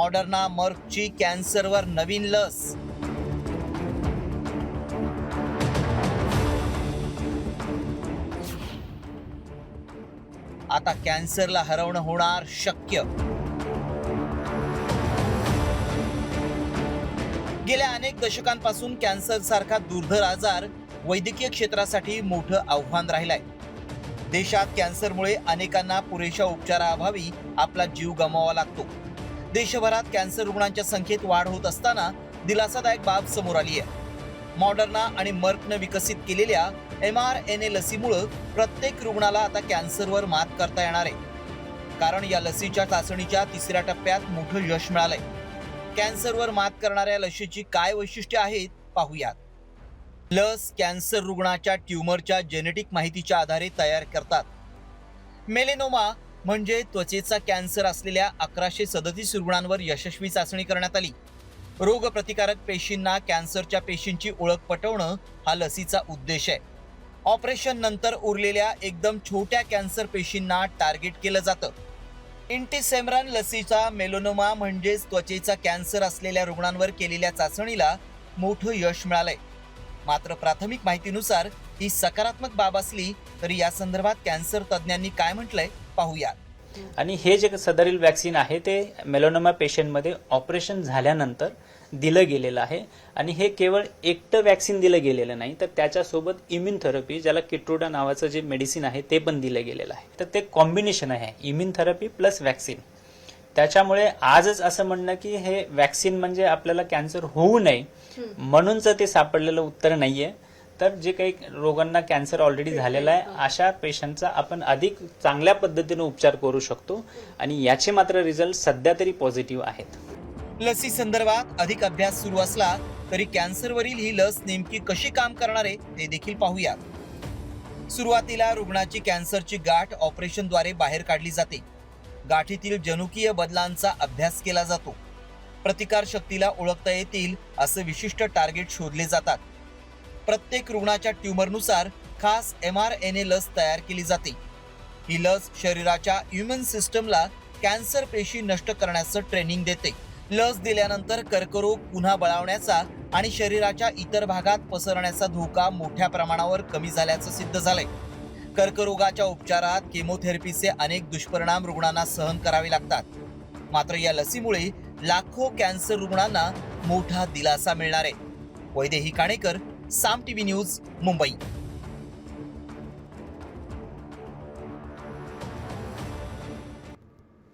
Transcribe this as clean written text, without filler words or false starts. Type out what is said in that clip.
Moderna मर्कची कॅन्सरवर नवीन लस. आता कॅन्सरला हरवणं होणार शक्य. गेल्या अनेक दशकांपासून कॅन्सर सारखा दुर्धर आजार वैद्यकीय क्षेत्रासाठी मोठं आव्हान राहिलंय. देशात कॅन्सरमुळे अनेकांना पुरेशा उपचाराअभावी आपला जीव गमवावा लागतो. देशभरात कॅन्सर रुग्णांच्या संख्येत वाढ होत असताना दिलासादायक बाब समोर आली आहे. मॉडर्ना आणि मर्कनं विकसित केलेल्या mRNA लसीमुळे प्रत्येक रुग्णाला आता कॅन्सरवर मात करता येणार आहे. कारण या लसीच्या चाचणीच्या तिसऱ्या टप्प्यात मोठं यश मिळालंय. कॅन्सरवर मात करणाऱ्या लसीची काय वैशिष्ट्ये आहेत पाहूयात. लस कॅन्सर रुग्णाच्या ट्यूमरच्या जेनेटिक माहितीच्या आधारे तयार करतात. मेलेनोमा म्हणजे त्वचेचा कॅन्सर असलेल्या 1137 रुग्णांवर यशस्वी चाचणी करण्यात आली. रोगप्रतिकारक पेशींना कॅन्सरच्या पेशींची ओळख पटवणं हा लसीचा उद्देश आहे. ऑपरेशन नंतर उरलेल्या एकदम छोट्या कॅन्सर पेशींना टार्गेट केलं जातं. इंटिसेमरन लसीचा मेलेनोमा म्हणजेच त्वचेचा कॅन्सर असलेल्या रुग्णांवर केलेल्या चाचणीला मोठं यश मिळालंय. मात्र प्राथमिक माहितीनुसार ही सकारात्मक बाब असली तरी या संदर्भात कॅन्सर तज्ज्ञांनी काय म्हटलंय पाहूया. आणि हे जे सदरील वॅक्सिन आहे ते मेलानोमा पेशंटमध्ये ऑपरेशन झाल्यानंतर दिलं गेलेलं आहे. आणि हे केवळ एकटं वॅक्सिन दिलं गेलेलं नाही, तर त्याच्यासोबत इम्युन थेरपी, ज्याला किट्रोडा नावाचं जे मेडिसिन आहे ते पण दिलं गेलेलं आहे. तर ते कॉम्बिनेशन आहे इम्युन थेरपी प्लस वॅक्सिन. त्याच्यामुळे आजच असं म्हणणं की हे वॅक्सिन म्हणजे आपल्याला कॅन्सर होऊ नये म्हणूनच ते सापडलेलं उत्तर नाहीये. तर जे काही रोगांना कॅन्सर ऑलरेडी झालेला आहे अशा पेशंटचा आपण अधिक चांगल्या पद्धतीने उपचार करू शकतो. आणि याचे मात्र रिझल्ट सध्या तरी पॉझिटिव्ह आहेत. लसी संदर्भात अधिक अभ्यास सुरू असला तरी कॅन्सरवरील ही लस नेमकी कशी काम करणार आहे ते देखील पाहूया. सुरुवातीला रुग्णाची कॅन्सरची गाठ ऑपरेशनद्वारे बाहेर काढली जाते. गाठीतील जनुकीय बदलांचा अभ्यास केला जातो. प्रतिकार शक्तीला ओळखता येतील असे विशिष्ट टार्गेट शोधले जातात. प्रत्येक रुग्णाच्या ट्यूमरनुसार खास mRNA लस तयार केली जाते. ही लस शरीराच्या इम्युन सिस्टमला कॅन्सर पेशी नष्ट करण्याचं ट्रेनिंग देते. लस दिल्यानंतर कर्करोग पुन्हा बळावण्याचा आणि शरीराच्या इतर भागात पसरण्याचा धोका मोठ्या प्रमाणावर कमी झाल्याचं सिद्ध झालंय. कर्करोगाच्या उपचारात केमोथेरपीचे अनेक दुष्परिणाम रुग्णांना सहन करावे लागतात. मात्र या लसीमुळे लाखो कॅन्सर रुग्णांना मोठा दिलासा मिळणार आहे. वैदेही काणेकर, साम टीव्ही न्यूज, मुंबई.